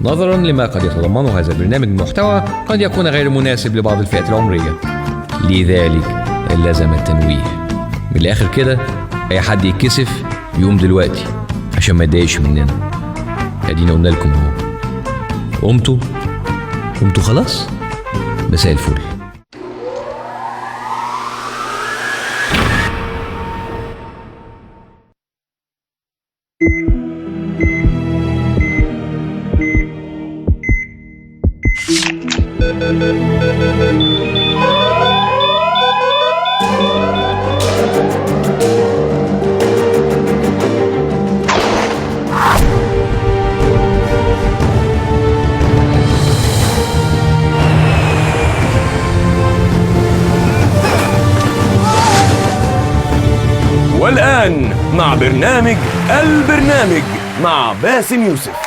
نظرا لما قد يتضمنه هذا البرنامج من محتوى قد يكون غير مناسب لبعض الفئات العمرية، لذلك لازم التنويه. من الآخر كده أي حد يتكسف يقوم دلوقتي عشان ما يتضايقش مننا. ادينا قلنا لكم اهو. قمتوا خلاص؟ مساء الفل. والآن مع برنامج البرنامج مع باسم يوسف.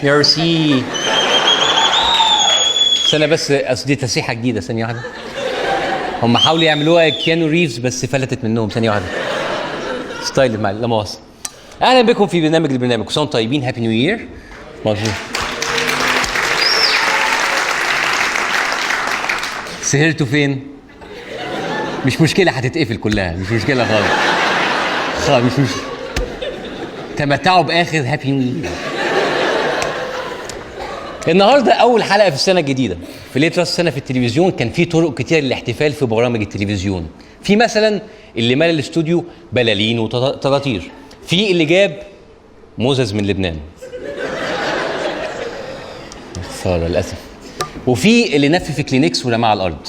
ميرسي. استنى بس، اصل دي تسريحه جديده. ثانيه واحده. هم حاولوا يعملوها كيانو ريفز بس فلتت منهم. ثانيه واحده. ستايل مع لا مؤاخذه. اهلا بكم في البرنامج. كل سنه وانتم طيبين. هابي نيو يير. مبروك. سهرتوا فين؟ مش مشكله، هتتقفل كلها. مش مشكله خالص. مش مشكله. تمتعوا باخر هابي نيو يير. النهارده اول حلقه في السنه الجديده. في ليله راس السنه في التلفزيون كان في طرق كتير للاحتفال في برامج التلفزيون. في مثلا اللي مال الاستوديو بلالين وطراطير، في اللي جاب موزز من لبنان خساره للاسف، وفي اللي نفف كلينكس ورماه على الارض.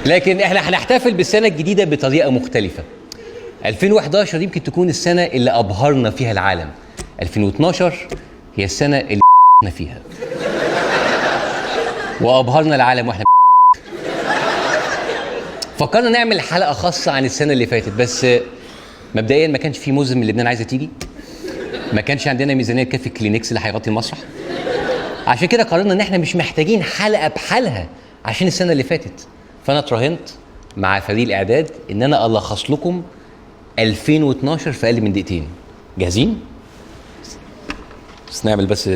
لكن احنا هنحتفل بالسنه الجديده بطريقه مختلفه. 2011 يمكن تكون السنة اللي أبهرنا فيها العالم. 2012 هي السنة اللي فيها وأبهرنا العالم وإحنا فكرنا نعمل حلقة خاصة عن السنة اللي فاتت، بس مبدئيا ما كانش في موزة من لبنان عايزة تيجي، ما كانش عندنا ميزانية تكفي كلينكس اللي هيغطي المسرح. عشان كده قررنا إن إحنا مش محتاجين حلقة بحالها عشان السنة اللي فاتت. فأنا اتراهنت مع فريق الإعداد إن أنا ألخص لكم 2012 في أقل من دقيقتين. جاهزين؟ بس نعمل بس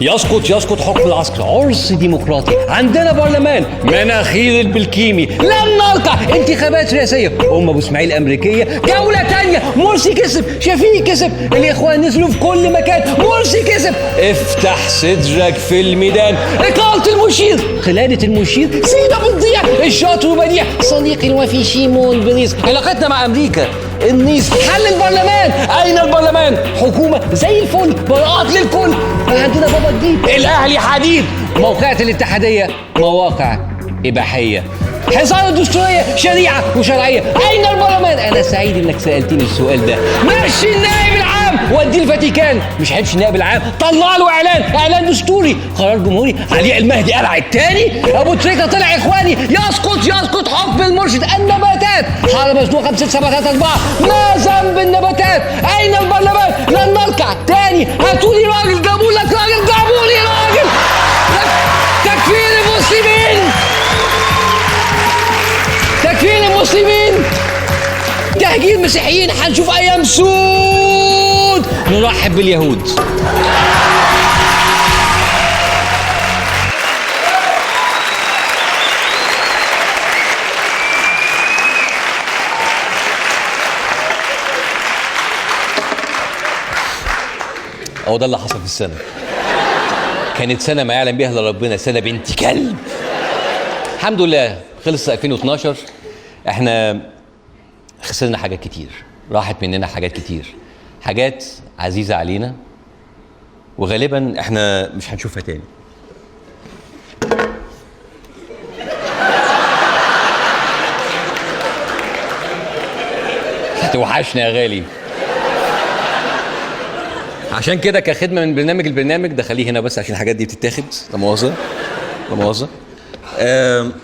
يسقط حكم العسكر. عرس ديمقراطي، عندنا برلمان، مناخير البلكيمي، لن نركع، انتخابات رئاسيه، ابو اسماعيل امريكيه، جوله تانية، مرسي كسب، شفيق كسب، الاخوان نزلوا في كل مكان، مرسي كسب، افتح صدرك في الميدان، اقاله المشير، خلاده المشير، سيده بتضيع، الشاطر وبديع، صديقي الوفي شيمون بنيس، علاقتنا مع امريكا، النيس، حل البرلمان، اين البرلمان؟ حكومه زي الفل، براءات للكل، عندنا بابا جديد، الاهلي حديد، موقعة الاتحاديه مواقع اباحيه، حصار الدستوريه شريعه وشرعيه، اين البرلمان؟ انا سعيد انك سالتني السؤال ده. مشي النائب العام وديه الفاتيكان، مش هيمشي النائب العام، طلع له اعلان دستوري، قرار جمهوري، علي المهدي قلع الثاني، ابو تريكه طلع اخواني، يسقط حكم المرشد، النباتات، حاره مسدوده 5 6 7 3 4، ما ذنب النباتات؟ اين البرلمان؟ لن نركع تاني، هاتوا لي راجل، جابوا لك راجل، جابوا لي راجل، تكفير المسلمين، تكفير المسلمين، تهجير مسيحيين، هنشوف ايام سود، نرحب باليهود. هو ده اللي حصل في السنة. كانت سنة ما يعلم بها الا ربنا، سنة بنت كلب. الحمد لله خلص 2012. احنا خسرنا حاجات كتير، راحت مننا حاجات كتير، حاجات عزيزة علينا وغالبا احنا مش هنشوفها تاني. توحشنا يا غالي. عشان كده كخدمه من البرنامج ده خليه هنا بس عشان الحاجات دي بتتاخد. لا مؤاخذه لا مؤاخذه.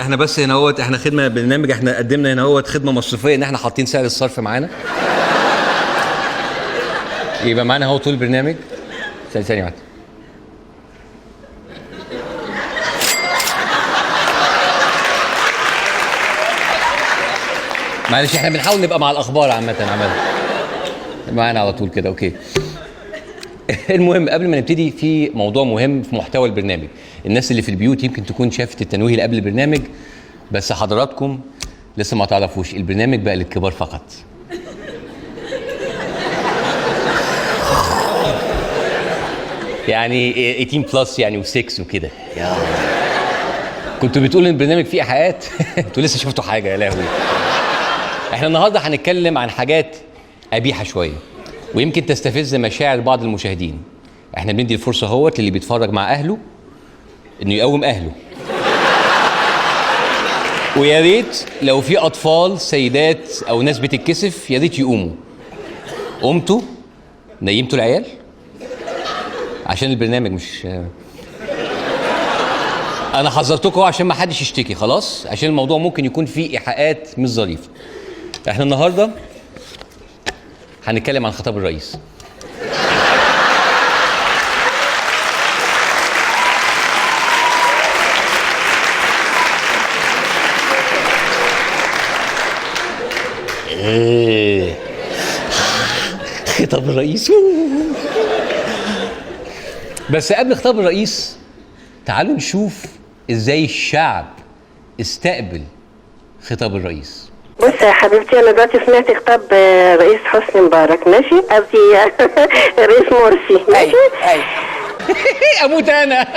احنا بس هنا اهوت، احنا خدمه من البرنامج، احنا قدمنا هنا اهوت خدمه مصرفيه ان احنا حاطين سعر الصرف معانا. يبقى معانا اهو طول البرنامج. ثانية واحدة. معلش احنا بنحاول نبقى مع الاخبار عامه معانا على طول كده. اوكي. المهم قبل ما نبتدي في موضوع مهم في محتوى البرنامج. الناس اللي في البيوت يمكن تكون شافت التنويه اللي قبل البرنامج، بس حضراتكم لسه ما تعرفوش البرنامج بقى للكبار فقط. يعني 18 بلس يعني و6 وكده. كنتوا بتقولوا ان البرنامج فيه ايحاءات. انتوا لسه شفتوا حاجه يا لهوي. احنا النهارده هنتكلم عن حاجات قبيحه شويه ويمكن تستفز مشاعر بعض المشاهدين. احنا بندي الفرصه اهوت للي بيتفرج مع اهله انه يقوم اهله. ويا ريت لو في اطفال سيدات او ناس بتتكسف يا ريت يقوموا. قمتوا نيمتوا العيال عشان البرنامج مش انا حذرتكم عشان ما حدش يشتكي خلاص، عشان الموضوع ممكن يكون فيه ايحاءات مش ظريفه. احنا النهارده هنتكلم عن خطاب الرئيس. خطاب الرئيس. بس قبل خطاب الرئيس تعالوا نشوف ازاي الشعب استقبل خطاب الرئيس. بص يا حبيبتي، انا دلوقتي سمعت خطاب رئيس حسني مبارك، ماشي؟ قصدي رئيس مرسي، ماشي؟ ايوه اموت انا.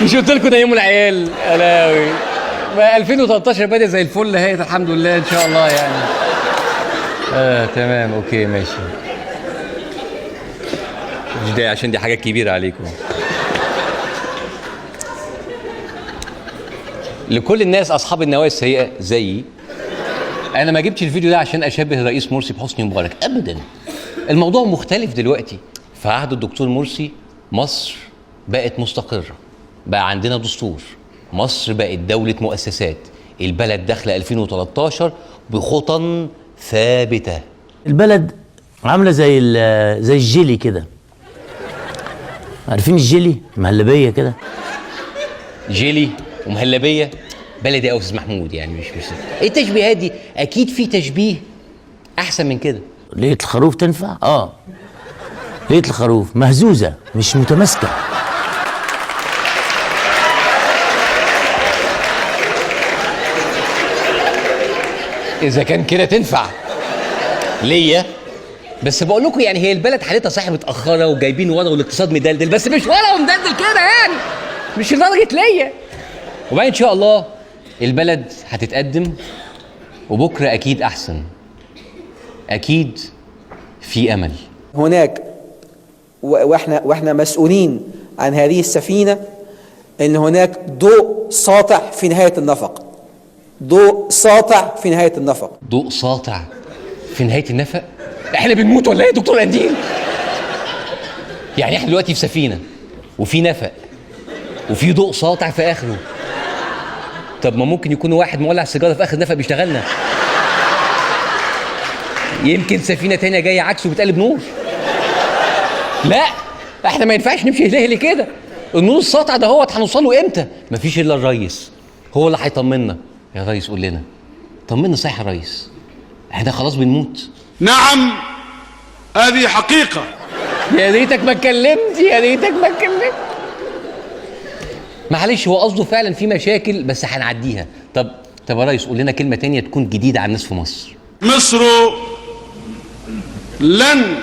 مش قلت لكم نيموا العيال؟ الاوي 2013 بادئ زي الفل اهي، الحمد لله ان شاء الله يعني. تمام اوكي ماشي. مش داعي عشان دي حاجات كبيره عليكم. لكل الناس اصحاب النوايا السيئه زيي، انا ما جبتش الفيديو ده عشان اشبه الرئيس مرسي بحسني مبارك ابدا. الموضوع مختلف دلوقتي. في عهد الدكتور مرسي مصر بقت مستقره، بقى عندنا دستور، مصر بقت دوله مؤسسات، البلد داخله 2013 بخطى ثابته. البلد عامله زي الجيلي كده. عارفين الجيلي؟ مهلبيه كده. جيلي ومهلبيه بلدي قوي استاذ محمود، يعني مش ايه التشبيهات دي؟ اكيد في تشبيه احسن من كده. ليله الخروف تنفع؟ ليله الخروف مهزوزه مش متماسكه. اذا كان كده تنفع ليا، بس بقول لكم يعني هي البلد حالتها صحيح متاخره وجايبين ورا والاقتصاد مدلدل، بس مش ورا ومدلدل كده يعني، مش لدرجه ليا. وبعدين ان شاء الله البلد هتتقدم وبكره اكيد احسن، اكيد في امل. هناك واحنا مسؤولين عن هذه السفينه ان هناك ضوء ساطع في نهايه النفق. ضوء ساطع في نهايه النفق. ضوء ساطع في نهايه النفق؟ احنا بنموت ولا ايه يا دكتور قنديل؟ يعني احنا دلوقتي في سفينه وفي نفق وفي ضوء ساطع في اخره. طب ما ممكن يكون واحد مولع سيجاره في اخر نفق بيشتغلنا. يمكن سفينه تانية جايه عكسه بتقلب نور. لا احنا ما ينفعش نمشي هلهلي كده. النور الساطع ده هو هنوصل له امتى؟ مفيش الا الريس، هو اللي هيطمنا. يا ريس قول لنا، طمنا صحيح يا ريس، احنا خلاص بنموت. نعم هذه حقيقة. يا ريتك ما اتكلمت، يا ريتك ما اتكلمت. معلش هو قصده فعلا في مشاكل بس هنعديها. طب يا ريس قول لنا كلمة تانية تكون جديدة على الناس في مصر. مصر لن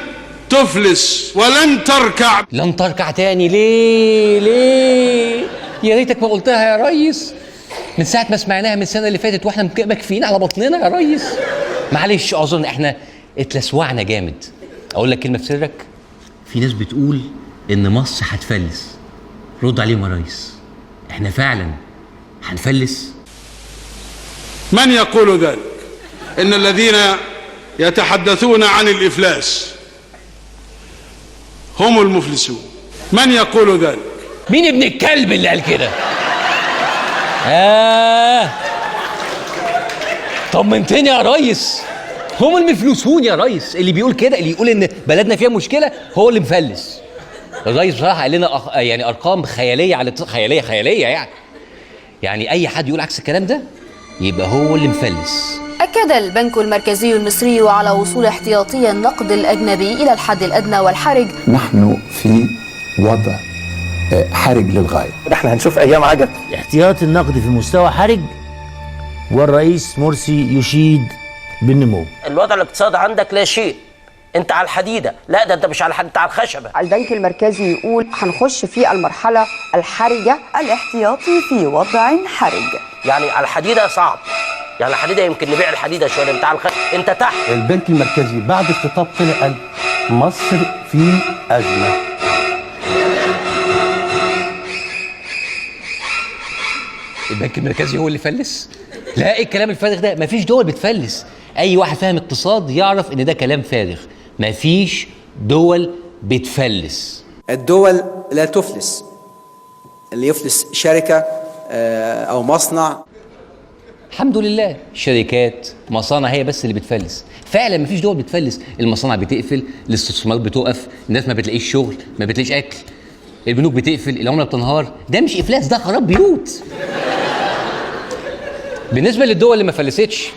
تفلس ولن تركع. لن تركع تاني؟ ليه؟ يا ريتك ما قلتها يا ريس. من ساعة ما سمعناها من السنة اللي فاتت واحنا مكفيين على بطننا يا ريس. معلش اظن احنا اتلسوعنا جامد. اقول لك كلمة في سرك، في ناس بتقول ان مصر هتفلس. رد عليهم يا ريس، احنا فعلا هنفلس؟ من يقول ذلك؟ إن الذين يتحدثون عن الإفلاس هم المفلسون. من يقول ذلك؟ مين ابن الكلب اللي قال كده؟ طمنتني يا ريس. هم المفلسون يا ريس. اللي بيقول كده، اللي يقول ان بلدنا فيها مشكله، هو اللي مفلس. الريس بصراحه قال لنا يعني ارقام خياليه على خياليه يعني اي حد يقول عكس الكلام ده يبقى هو اللي مفلس. أكد البنك المركزي المصري على وصول احتياطي النقد الأجنبي إلى الحد الأدنى والحرج. نحن في وضع حرج للغاية. نحن هنشوف أيام عجب. احتياط النقد في مستوى حرج، والرئيس مرسي يشيد بالنمو. الوضع الاقتصادي عندك لا شيء، انت على الحديده. لا، ده انت مش على الحديده، انت على الخشبه. البنك المركزي يقول هنخش في المرحله الحرجه، الاحتياطي في وضع حرج. يعني على الحديده صعب، يعني الحديده يمكن نبيع الحديده شويه، انت على انت تحت. البنك المركزي بعد الخطاب طلع قال مصر في ازمه. البنك المركزي هو اللي فلس؟ لا، ايه الكلام الفارغ ده؟ مفيش دول بتفلس. اي واحد فاهم اقتصاد يعرف ان ده كلام فارغ. مفيش دول بتفلس. الدول لا تفلس. اللي يفلس شركة أو مصنع. الحمد لله، شركات مصانع هي بس اللي بتفلس. فعلا مفيش دول بتفلس. المصانع بتقفل، الاستثمارات بتوقف، الناس ما بتلاقيش شغل، ما بتلاقيش اكل، البنوك بتقفل، العمله بتنهار. ده مش افلاس، ده خراب بيوت. بالنسبه للدول اللي ما فلستش،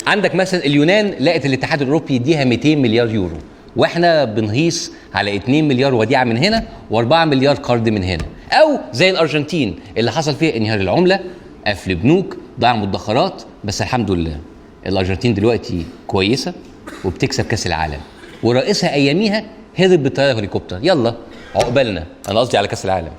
عندك مثلا اليونان لقت الاتحاد الاوروبي يديها 200 مليار يورو، واحنا بنهيص على 2 مليار وديعه من هنا و4 مليار قرض من هنا. او زي الارجنتين اللي حصل فيها انهيار العمله، قفل بنوك، ضياع مدخرات. بس الحمد لله الارجنتين دلوقتي كويسه وبتكسب كاس العالم، ورئيسها اياميها هرب بالطياره هليكوبتر. يلا عقبالنا، انا قصدي على كاس العالم.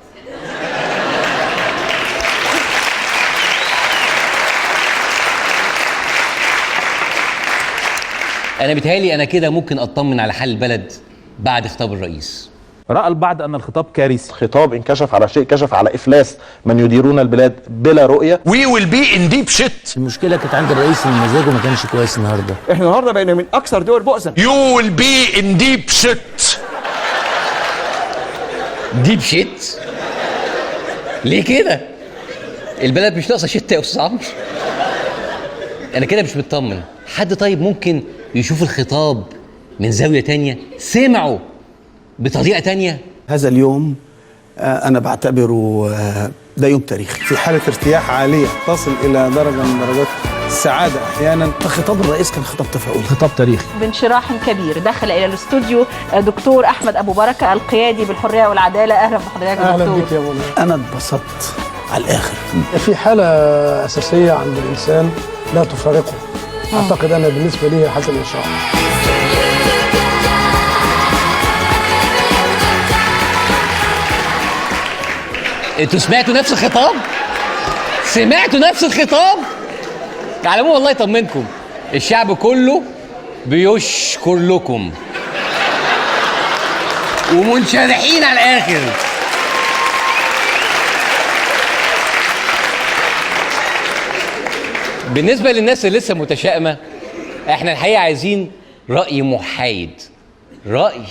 أنا بيتهيألي أنا كده ممكن أطمن على حال البلد بعد خطاب الرئيس. رأى البعض أن الخطاب كارثي. خطاب إن كشف على شيء كشف على إفلاس من يديرون البلاد بلا رؤية. We will be in deep shit. المشكلة كانت عند الرئيس إن مزاجه ما كانش كويس النهارده. احنا النهارده بقينا من أكثر دول بؤسا. You will be in deep shit. ديب شيت؟ ليه كده؟ البلد مش ناقصة شت يا أستاذ عمرو. أنا كده مش مطمن. حد طيب ممكن يشوف الخطاب من زاوية تانية، سمعه بطريقة تانية؟ هذا اليوم أنا بعتبره ده يوم تاريخي، في حالة ارتياح عالية تصل إلى درجة من درجات السعادة أحيانا. فخطاب الرئيس كان خطاب تفاؤلي، خطاب تاريخي. بانشراح كبير دخل إلى الاستوديو دكتور أحمد أبو بركة القيادي بالحرية والعدالة. أهلا بحضرتك يا دكتور. أهلا بك يا مولانا. أنا اتبسطت على الآخر. في حالة أساسية عند الإنسان لا تفارقه. أعتقد أنا بالنسبة لي حسن الإشراف. انتوا سمعتوا نفس الخطاب؟ سمعتوا نفس الخطاب؟ على العموم والله يطمنكم، الشعب كله بيشكر لكم ومنشرحين على الآخر. بالنسبة للناس اللي لسه متشائمة، احنا الحقيقة عايزين رأي محايد، رأي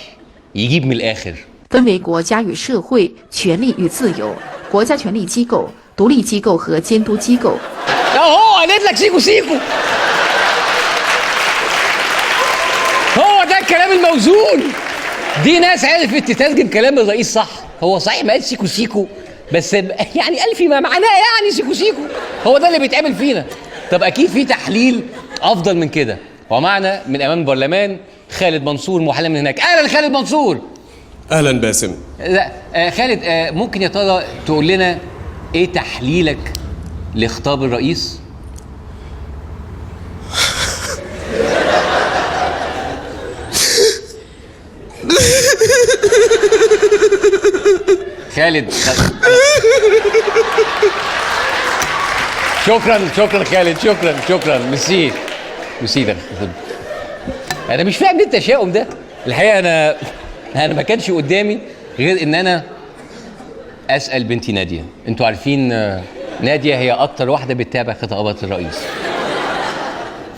يجيب من الآخر. 分为国家与社会、权利与自由、国家权力机构、独立机构和监督机构。اهو قالت لك سيكو سيكو. هو ده الكلام الموزون. دي ناس عرفت تترجم كلام الرئيس صح. هو صحيح ما قال سيكو سيكو، بس يعني قال فيما معناه يعني سيكو سيكو. هو ده اللي بيتعمل فينا. طب اكيد في تحليل افضل من كده. ومعنا من امام البرلمان خالد منصور محلل من هناك. اهلا خالد منصور. اهلا باسم. لا خالد، ممكن يا ترى تقول لنا ايه تحليلك لخطاب الرئيس؟ خالد شكرا خالد، شكرا ميرسي ده. انا مش فاهم ليه التشاؤم ده الحقيقه. انا ما كانش قدامي غير ان انا اسال بنتي ناديه. انتوا عارفين ناديه هي اكتر واحده بتتابع خطابات الرئيس.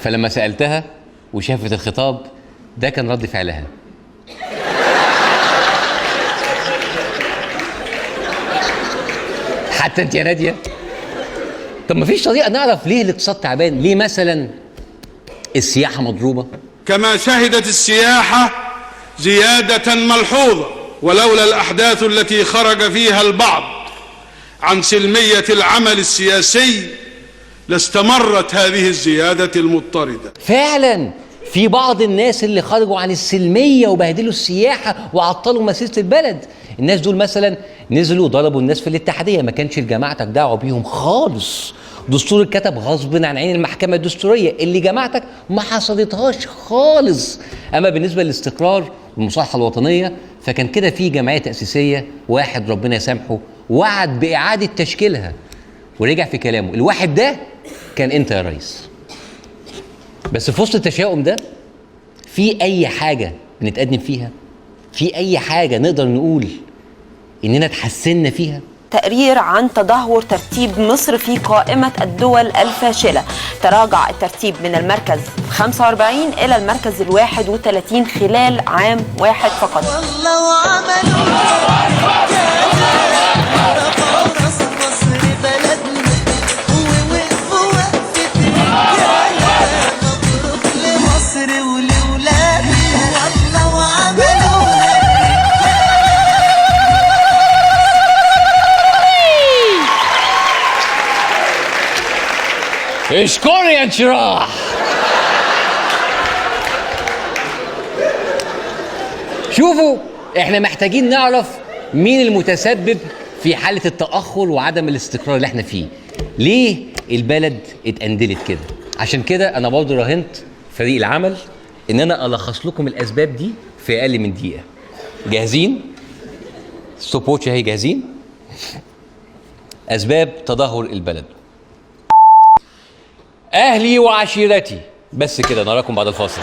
فلما سالتها وشافت الخطاب ده كان رد فعلها. حتى انت يا ناديه. طب مفيش طريقه نعرف ليه الاقتصاد تعبان؟ ليه مثلا السياحه مضروبه؟ كما شهدت السياحة زيادة ملحوظة، ولولا الأحداث التي خرج فيها البعض عن سلمية العمل السياسي لاستمرت هذه الزيادة المضطردة. فعلا في بعض الناس اللي خرجوا عن السلميه وبهدلوا السياحه وعطلوا مسيره البلد. الناس دول مثلا نزلوا ضربوا الناس في الاتحاديه، ما كانش لجماعتك دعوه بيهم خالص. دستور اتكتب غصب عن عين المحكمه الدستوريه اللي جماعتك ما حصلتهاش خالص. اما بالنسبه للاستقرار والمصالحه الوطنيه فكان كده في جمعيه تاسيسيه واحد ربنا يسامحه وعد باعاده تشكيلها ورجع في كلامه. الواحد ده كان انت يا ريس. بس في وسط التشاؤم ده في اي حاجه بنتقدم فيها؟ في اي حاجه نقدر نقول اننا اتحسنا فيها؟ تقرير عن تدهور ترتيب مصر في قائمة الدول الفاشلة. تراجع الترتيب من المركز 45 إلى المركز 31 خلال عام واحد فقط. اشكرني يا انشراح. شوفوا احنا محتاجين نعرف مين المتسبب في حالة التأخر وعدم الاستقرار اللي احنا فيه. ليه البلد اتأندلت كده؟ عشان كده انا برضه راهنت فريق العمل ان انا الخص لكم الاسباب دي في اقل من دقيقة. جاهزين؟ ستوب ووتش اهي، جاهزين؟ اسباب تدهور البلد. أهلي وعشيرتي. بس كده، نراكم بعد الفاصل.